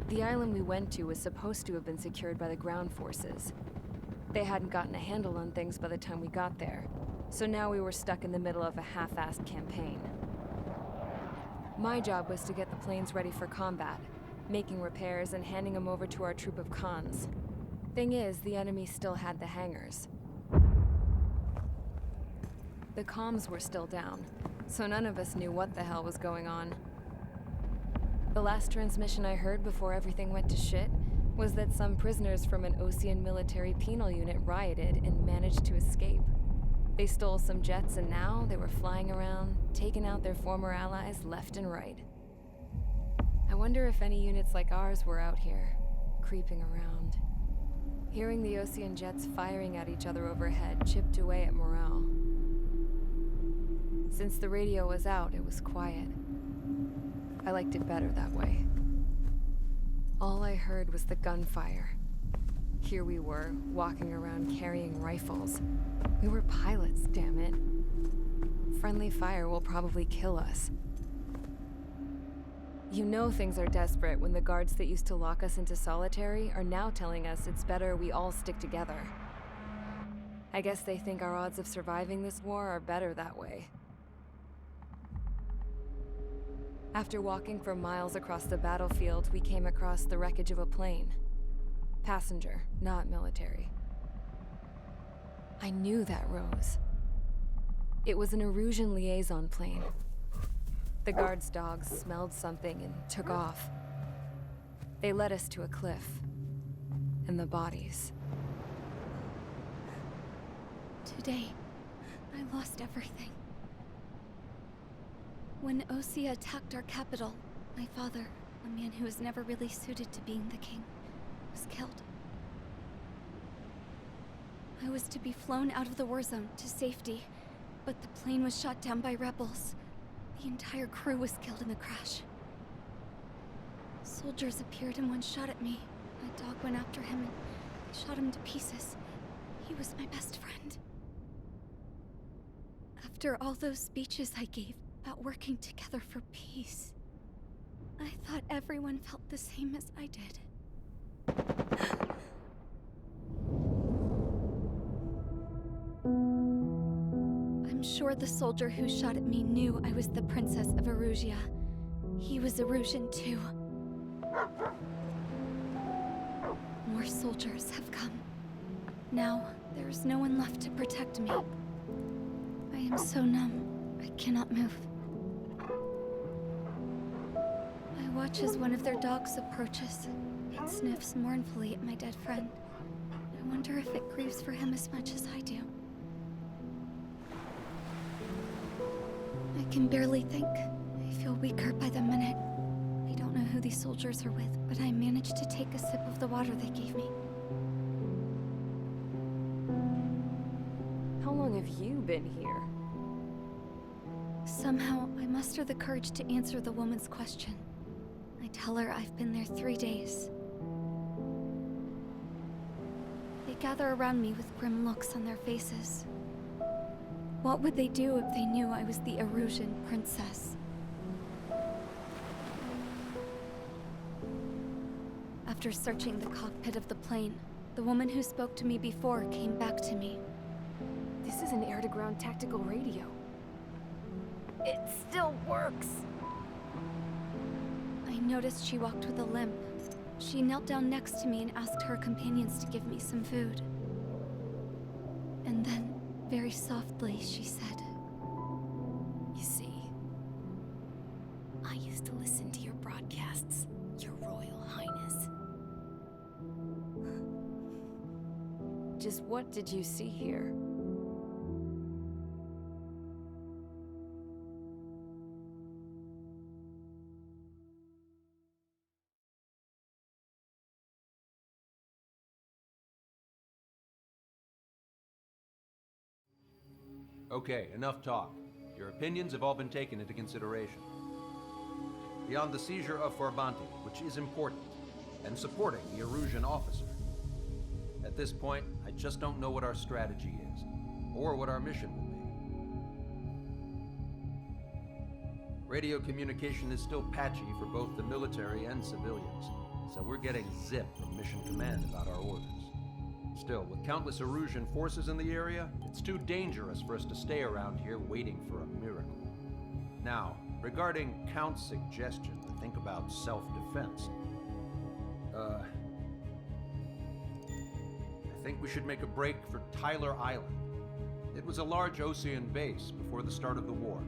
The island we went to was supposed to have been secured by the ground forces. They hadn't gotten a handle on things by the time we got there, so now we were stuck in the middle of a half-assed campaign. My job was to get the planes ready for combat, making repairs and handing them over to our troop of cons. Thing is, the enemy still had the hangars. The comms were still down, so none of us knew what the hell was going on. The last transmission I heard before everything went to shit was that some prisoners from an Osean military penal unit rioted and managed to escape. They stole some jets and now they were flying around, taking out their former allies left and right. I wonder if any units like ours were out here, creeping around. Hearing the Osean jets firing at each other overhead chipped away at morale. Since the radio was out, it was quiet. I liked it better that way. All I heard was the gunfire. Here we were, walking around carrying rifles. We were pilots, damn it. Friendly fire will probably kill us. You know things are desperate when the guards that used to lock us into solitary are now telling us it's better we all stick together. I guess they think our odds of surviving this war are better that way. After walking for miles across the battlefield, we came across the wreckage of a plane. Passenger, not military. I knew that rose. It was an Erusian liaison plane. The guards' dogs smelled something and took off. They led us to a cliff. And the bodies. Today, I lost everything. When Osea attacked our capital, my father, a man who was never really suited to being the king, was killed. I was to be flown out of the war zone to safety, but the plane was shot down by rebels. The entire crew was killed in the crash. Soldiers appeared and one shot at me. My dog went after him and I shot him to pieces. He was my best friend. After all those speeches I gave about working together for peace, I thought everyone felt the same as I did. I'm sure the soldier who shot at me knew I was the Princess of Erusia. He was Erusian too. More soldiers have come. Now, there is no one left to protect me. I am so numb, I cannot move. I watch as one of their dogs approaches. It sniffs mournfully at my dead friend. I wonder if it grieves for him as much as I do. I can barely think. I feel weaker by the minute. I don't know who these soldiers are with, but I managed to take a sip of the water they gave me. How long have you been here? Somehow, I muster the courage to answer the woman's question. I tell her I've been there 3 days. They gather around me with grim looks on their faces. What would they do if they knew I was the Erusian princess? After searching the cockpit of the plane, the woman who spoke to me before came back to me. This is an air-to-ground tactical radio. It still works! I noticed she walked with a limp. She knelt down next to me and asked her companions to give me some food. And then, very softly, she said, You see, I used to listen to your broadcasts, Your Royal Highness. Just what did you see here? Okay, enough talk. Your opinions have all been taken into consideration. Beyond the seizure of Forbanti, which is important, and supporting the Erusian officer. At this point, I just don't know what our strategy is, or what our mission will be. Radio communication is still patchy for both the military and civilians. so we're getting zip from Mission Command about our orders. Still, with countless Erusian forces in the area, it's too dangerous for us to stay around here waiting for a miracle. Now, regarding Count's suggestion to think about self-defense, I think we should make a break for Tyler Island. It was a large Osean base before the start of the war.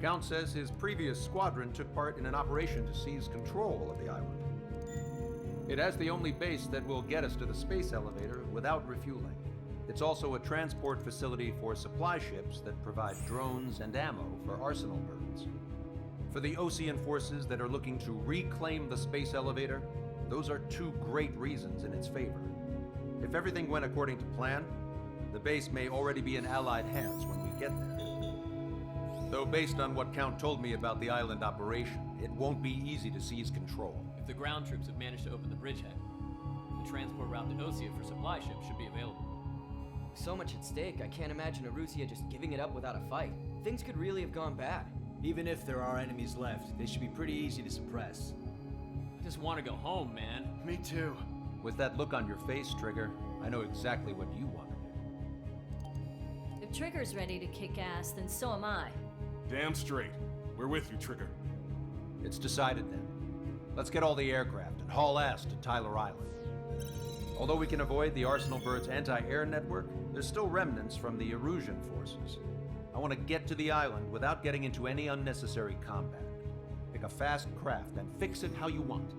Count says his previous squadron took part in an operation to seize control of the island. It has the only base that will get us to the space elevator without refueling. It's also a transport facility for supply ships that provide drones and ammo for arsenal birds. For the Osean forces that are looking to reclaim the space elevator, those are two great reasons in its favor. If everything went according to plan, the base may already be in Allied hands when we get there. Though based on what Count told me about the island operation, it won't be easy to seize control. If the ground troops have managed to open the bridgehead, the transport route to Osea for supply ships should be available. So much at stake, I can't imagine Erusia just giving it up without a fight. Things could really have gone bad. Even if there are enemies left, they should be pretty easy to suppress. I just want to go home, man. Me too. With that look on your face, Trigger, I know exactly what you want to do. If Trigger's ready to kick ass, then so am I. Damn straight. We're with you, Trigger. It's decided then. Let's get all the aircraft and haul ass to Tyler Island. Although we can avoid the Arsenal Bird's anti-air network, there's still remnants from the Erusian forces. I want to get to the island without getting into any unnecessary combat. Pick a fast craft and fix it how you want.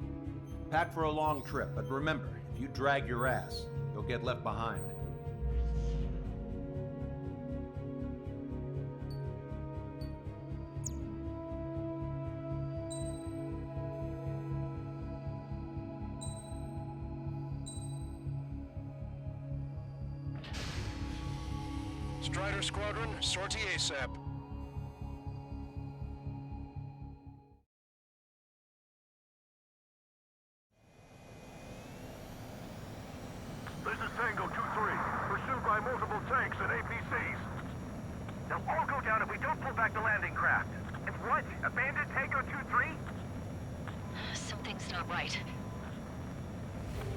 Pack for a long trip, but remember, if you drag your ass, you'll get left behind. Strider Squadron, sortie ASAP. This is Tango 2-3, pursued by multiple tanks and APCs. They'll all go down if we don't pull back the landing craft. And what? Abandon Tango 2-3? Something's not right.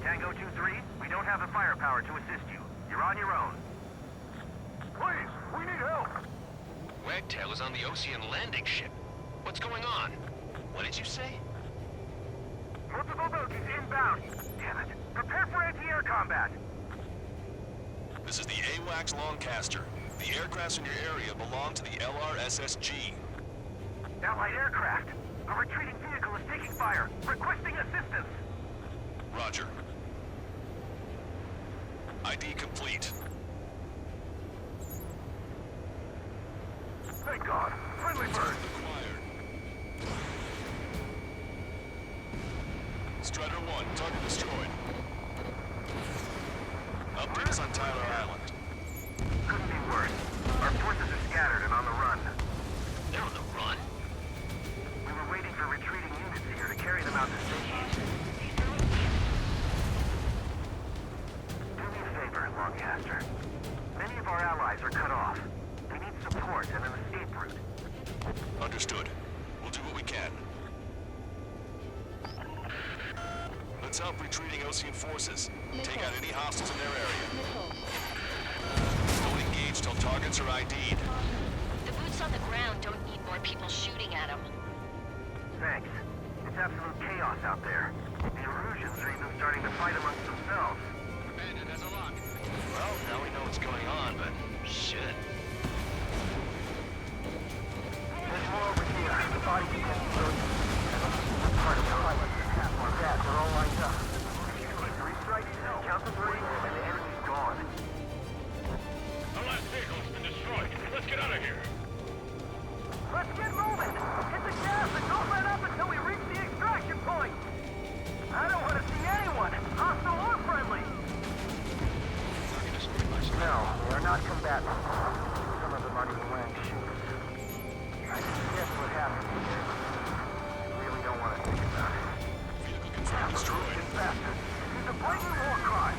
Tango 2-3, we don't have the firepower to assist you. You're on your own. Please, we need help! Wagtail is on the Osean landing ship. What's going on? What did you say? Multiple bogies inbound. Damn it. Prepare for anti-air combat. This is the AWACS Longcaster. The aircrafts in your area belong to the LRSSG. Allied aircraft. A retreating vehicle is taking fire. Requesting assistance. Roger. ID complete. Thank God. Friendly bird. Strider 1, target destroyed. Updates on Tyler Island. Couldn't be worse. Our forces are scattered and on the run. They're on the run? We were waiting for retreating units here to carry them out to safety. Do me a favor, Longcaster. Many of our allies are cut off. They need support and an escape route. Understood. We'll do what we can. Let's help retreating Osean forces. Take out any hostiles in their area. Don't engage till targets are ID'd. The boots on the ground don't need more people shooting at them. Thanks. It's absolute chaos out there. The Erusians are even starting to fight amongst themselves. Bandit has a lock. Well, now we know what's going on, but shit. There's more over here. The body contains explosives. Part of the pilot. More gas. They're all lined up. 3 strikes. Count to 3, and the enemy's gone. Our last vehicle's been destroyed. Let's get out of here. Let's get moving! Hit the gas and don't let up until we reach the extraction point! I don't want to see anyone, hostile or friendly! No, they are not combatants. Some of them aren't even wearing shoes. I can guess what happened here. I really don't want to think about it. Vehicle confirmed destroyed. This bastard. It's a blatant war crime.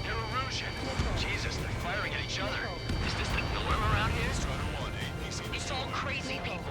They're Erusian. Jesus, they're firing at each other. Is this the norm around here? Strider 1, APC. It's all crazy people.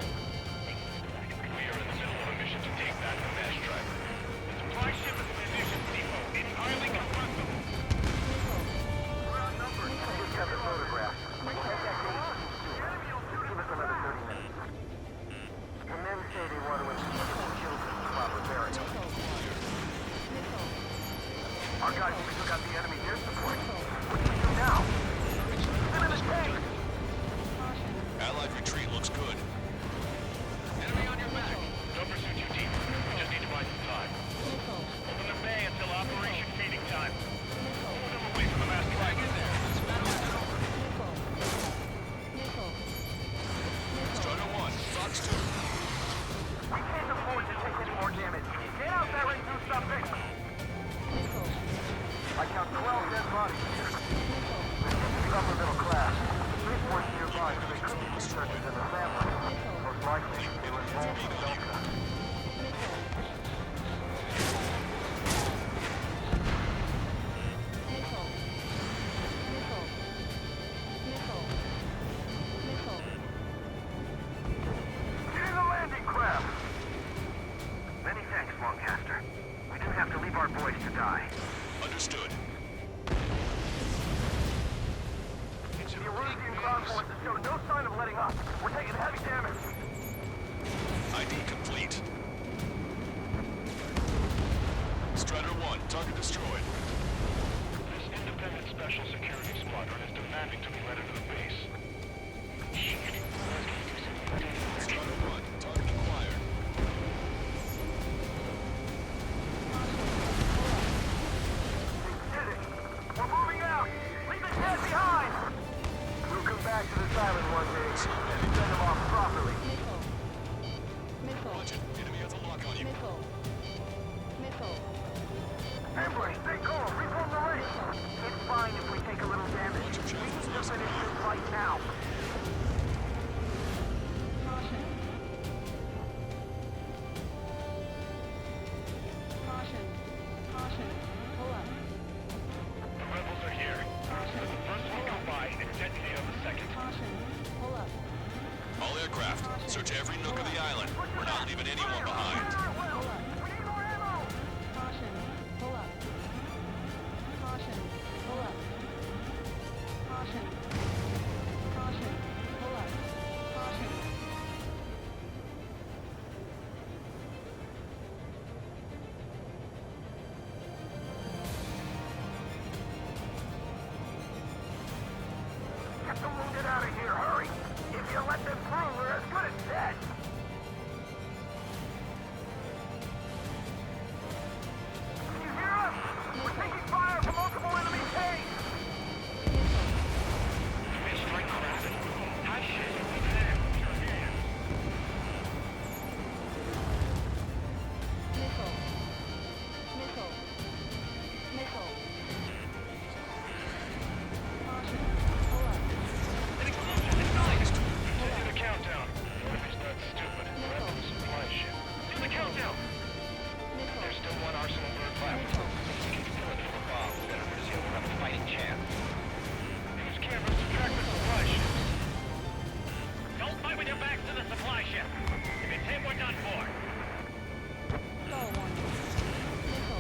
researchers in the family. Most likely, they were involved with Delta. Get in the landing craft! Many thanks, Longcaster. We didn't have to leave our boys to die. Understood. The Erusian ground forces show no sign of letting up. We're taking heavy damage. ID complete. Strider 1, target destroyed. This independent special security squadron is demanding to be let into the base. Strider 1, target acquired. We did it! We're moving out! Leave the dead behind! We'll come back to this island one day and send them off properly. Watch it. Enemy has a lock on you. Ambush, stay calm, reform the ring! It's fine if we take a little damage. Watch your We need to chances. finish this right now. The rebels are here. Let the first one go by and detonate on the second. All aircraft, search every nook of the island. We're not leaving anyone behind. We need more ammo! Get the wounded out of here, hurry! If you let them through, we're as good as dead! Can you hear us? We're taking fire from multiple enemy tanks! Strike craft. Hot shit. Do the countdown. Enemy's not stupid. Grab the supply ship. Do the countdown. There's still one arsenal bird left. Keep pulling for the bomb. Then Erusia will have a fighting chance. Use cameras to track the supply ships. Don't fight with your backs to the supply ship. If it's him, we're done for.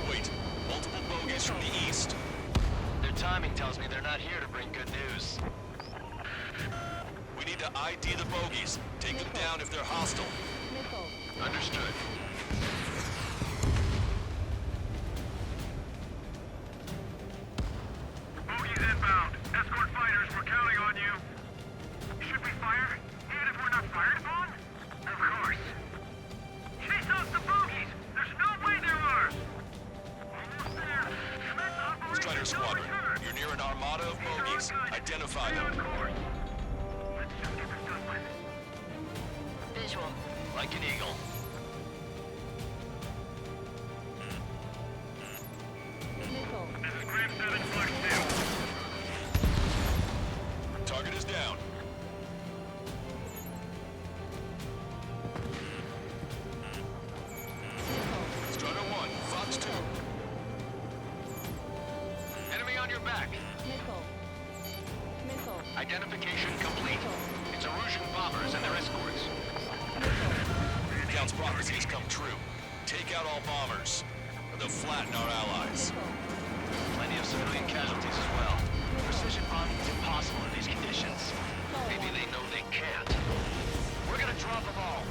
Wait, multiple bogies from the east. Their timing tells me they're not here to bring good news. We need to ID the bogies. Take them down if they're hostile. Understood. Bogies inbound. Escort fighters, we're counting on you. Should we fire? Even if we're not fired upon? Of course. Chase out the bogies! There's no way they're ours! Almost there. Commence operation Strider no Squadron, return. you're near an armada of bogies. Identify Stay on them. course. Let's just get this done with. Visual. Like an eagle. This is Grim 7 Fox 2. Target is down. Strider 1, Fox 2. Enemy on your back. Identification complete. It's Erusian bombers and their escorts. Count's prophecies come true. Take out all bombers, or they'll flatten our allies. Plenty of civilian casualties as well. Precision bombing is impossible in these conditions. Maybe they know they can't. We're gonna drop them all.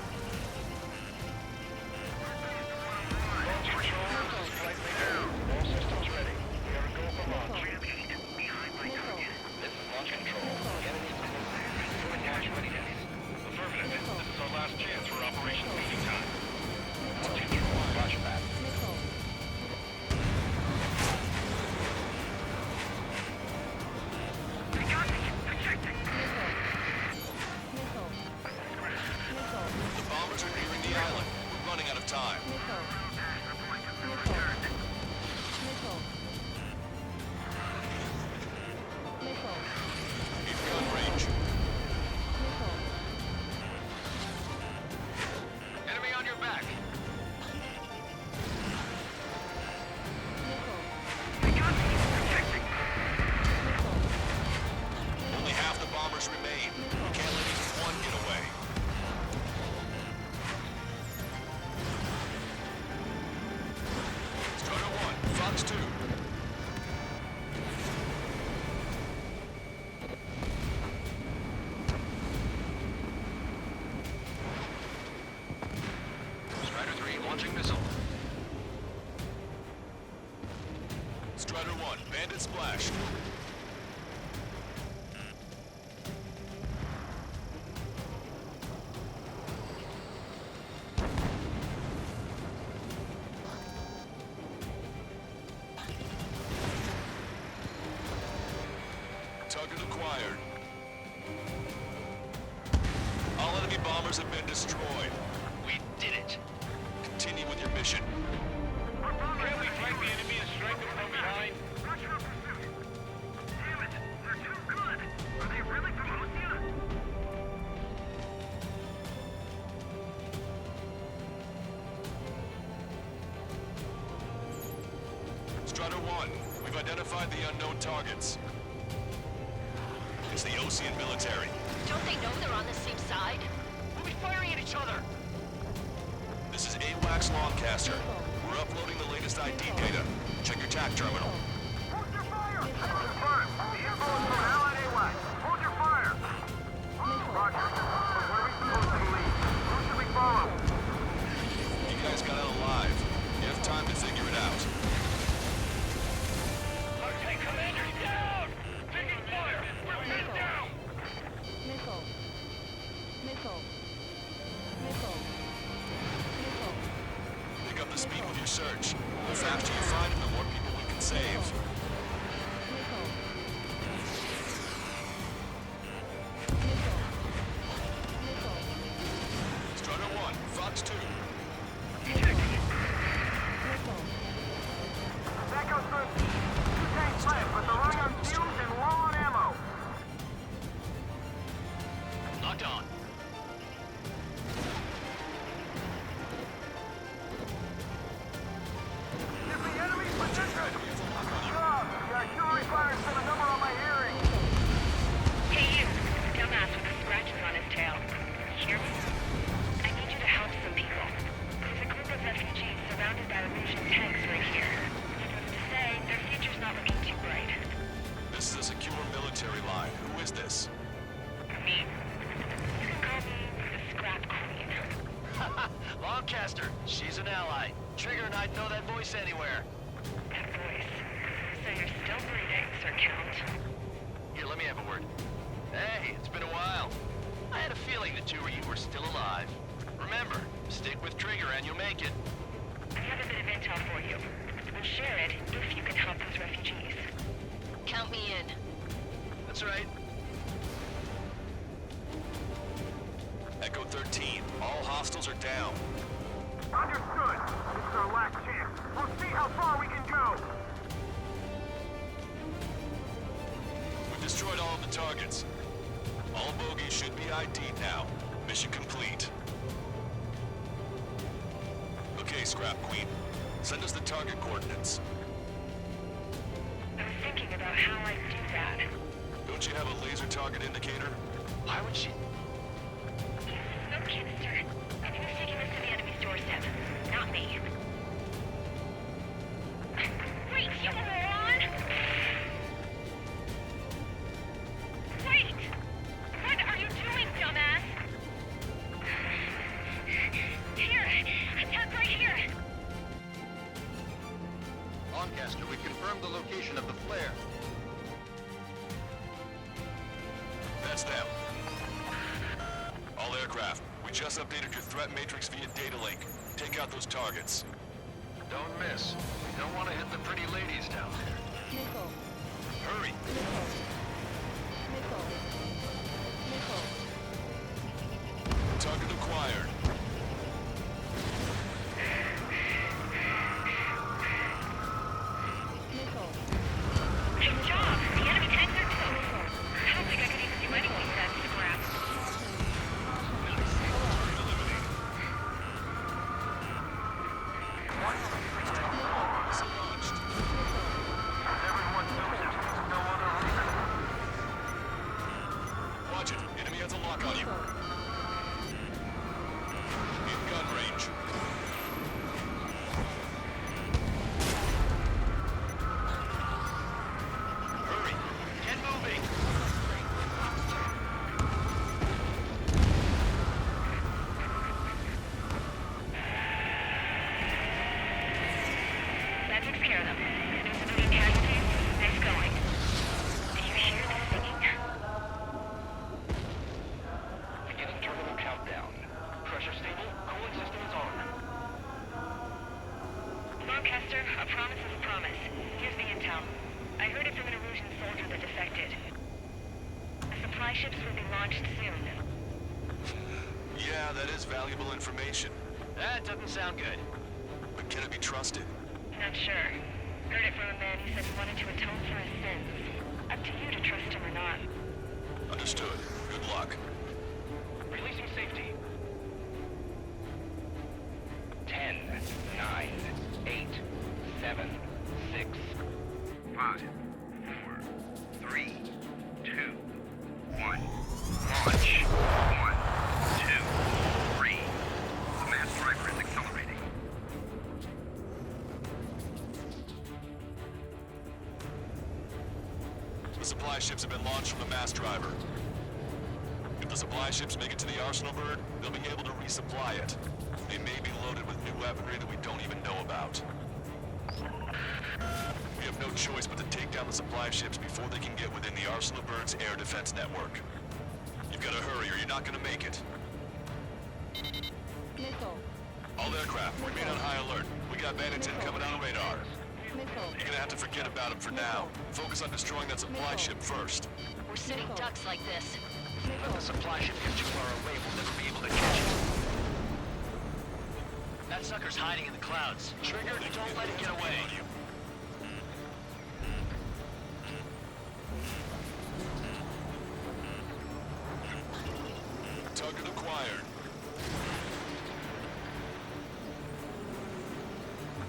Launch control is slightly down. All systems ready. We are a go for launch. Behind my target. This is launch control. The enemy is close. Doing launch readiness. Affirmative. This is our last chance for Operation Speeding Time. Launch control. Roger that. We got towers have been destroyed. We did it. Continue with your mission. Can't we fight the enemy and strike them from behind? Rush our pursuit. Damn it, they're too good. Are they really from Ostia? Strider 1, we've identified the unknown targets. It's the Osean military. Don't they know they're on the same side? We'll be firing at each other. This is AWACS Longcaster. We're uploading the latest ID data. Check your TAC terminal. Hold your fire! Confirm. The info is from Allied AWACS. Hold your fire! Roger. But what are we supposed to believe? Who should we follow? You guys got out alive. You have time to figure it out. Okay, commander's down! Taking fire! We're pinned down! Missile. Pick up the speed with your search. The faster you find them, the more people we can save. Strider 1, Fox 2. That goes good. 2 tanks left, but they're running on fumes and low on ammo. Locked on. Give me enemy position! The artillery fire's got a number on my hearing. Hey, you. Dumbass with the scratches on his tail. Hear me? I need you to help some people. There's a group of refugees surrounded by Illusion tanks right here. Needless to say, their future's not looking too bright. This is a secure military line. Who is this? Me? You can call me the Scrap Queen. Longcaster, she's an ally. Trigger and I'd know that voice anywhere. That voice. So you're still breathing, Sir Count. Here, let me have a word. Hey, it's been a while. I had a feeling the two of you were still alive. Remember, stick with Trigger and you'll make it. I have a bit of intel for you. We'll share it if you can help those refugees. Count me in. That's right. Echo 13, all hostiles are down. Understood. This is our last chance. We'll see how far we can go. We've destroyed all of the targets. All bogies should be ID'd now. Mission complete. Okay, Scrap Queen. Send us the target coordinates. I was thinking about how I'd do that. Don't you have a laser target indicator? Why would she? Use the smoke canister. And who's taking this to the enemy's doorstep? Not me. Wait, you moron! Wait! What are you doing, dumbass? Here! Attack right here! Longcaster, we confirmed the location of the flare. That's them. All aircraft, we just updated your threat matrix via data link. Take out those targets. Don't miss. We don't want to hit the pretty ladies down there. Hurry! Target acquired. Good job! The enemy tanks are toast! I don't think I could even do anything to that scrap. Launched. Everyone knows it. No other reason. Watch it. Enemy has a lock on you. In gun range. Hurry! Get moving! That takes care of them. No civilian casualties. Nice going. Do you hear the singing? Beginning terminal countdown. Pressure stable, cooling system is on. Longcaster, a promise is a promise. Here's the intel. I heard it from an Illusion soldier that defected. The supply ships will be launched soon. Yeah, that is valuable information. That doesn't sound good. But can it be trusted? Not sure. Heard it from a man who said he wanted to atone for his sins. Up to you to trust him or not. Understood. Good luck. Releasing safety. 10, 9, 8, 7, 6, 5, 4, 3, 2, 1. Launch. 1, 2, 3. The mass driver is accelerating. The supply ships have been launched from the mass driver. If the supply ships make it to the Arsenal bird, they'll be able to resupply it. They may be loaded with new weaponry that we don't even know about. We have no choice but to take down the supply ships before they can get within the Arsenal bird's air defense network. You've got to hurry or you're not going to make it. Missile. All aircraft, remain on high alert. We got bandits incoming on radar. Missile. You're gonna have to forget about them for now. Focus on destroying that supply ship first. We're sitting ducks like this. If the supply ship gets too far away, we'll never be able to catch it. That sucker's hiding in the clouds. Trigger, don't let it get away. Target acquired.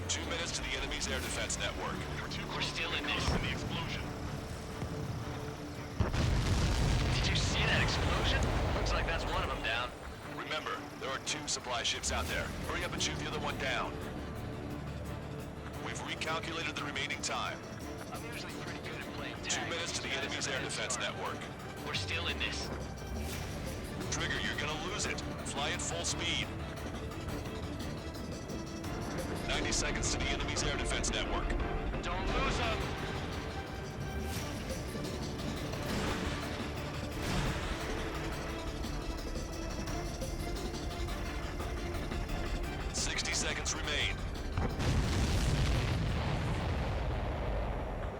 2 minutes to the enemy's air defense network. We're still in this. The explosion. Did you see that explosion? Looks like that's one of them down. Remember, there are 2 supply ships out there. Hurry up and shoot the other one down. We've recalculated the remaining time. I'm usually pretty good at playing 2 tag. minutes to the enemy's air defense network. We're still in this. Trigger, you're gonna lose it. Fly at full speed. 90 seconds to the enemy's air defense network. Don't lose them. Seconds remain.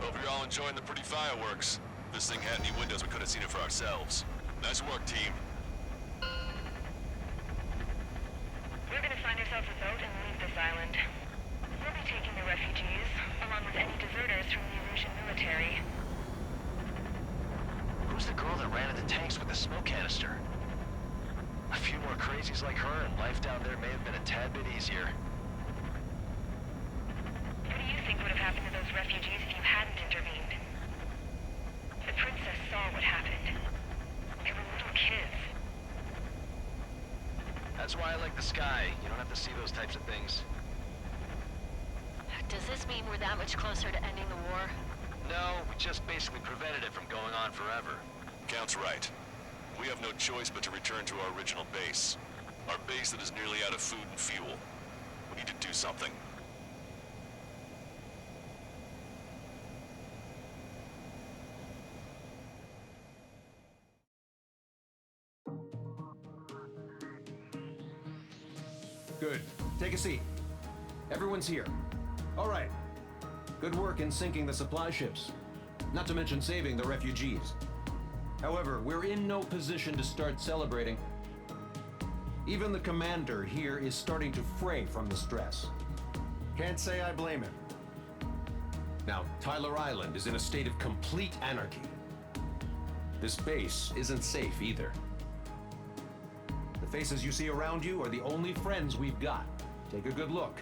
Hope you're all enjoying the pretty fireworks. If this thing had any windows, we could have seen it for ourselves. Nice work, team. We're gonna find ourselves a boat and leave this island. We'll be taking the refugees, along with any deserters from the Erusian military. Who's the girl that ran into tanks with the smoke canister? A few more crazies like her, and life down there may have been a tad bit easier. What do you think would have happened to those refugees if you hadn't intervened? The princess saw what happened. They were little kids. That's why I like the sky. You don't have to see those types of things. Does this mean we're that much closer to ending the war? No, we just basically prevented it from going on forever. Count's right. We have no choice but to return to our original base. Our base that is nearly out of food and fuel. We need to do something. Good. Take a seat. Everyone's here. All right. Good work in sinking the supply ships. Not to mention saving the refugees. However, we're in no position to start celebrating. Even the commander here is starting to fray from the stress. Can't say I blame him. Now, Tyler Island is in a state of complete anarchy. This base isn't safe either. The faces you see around you are the only friends we've got. Take a good look.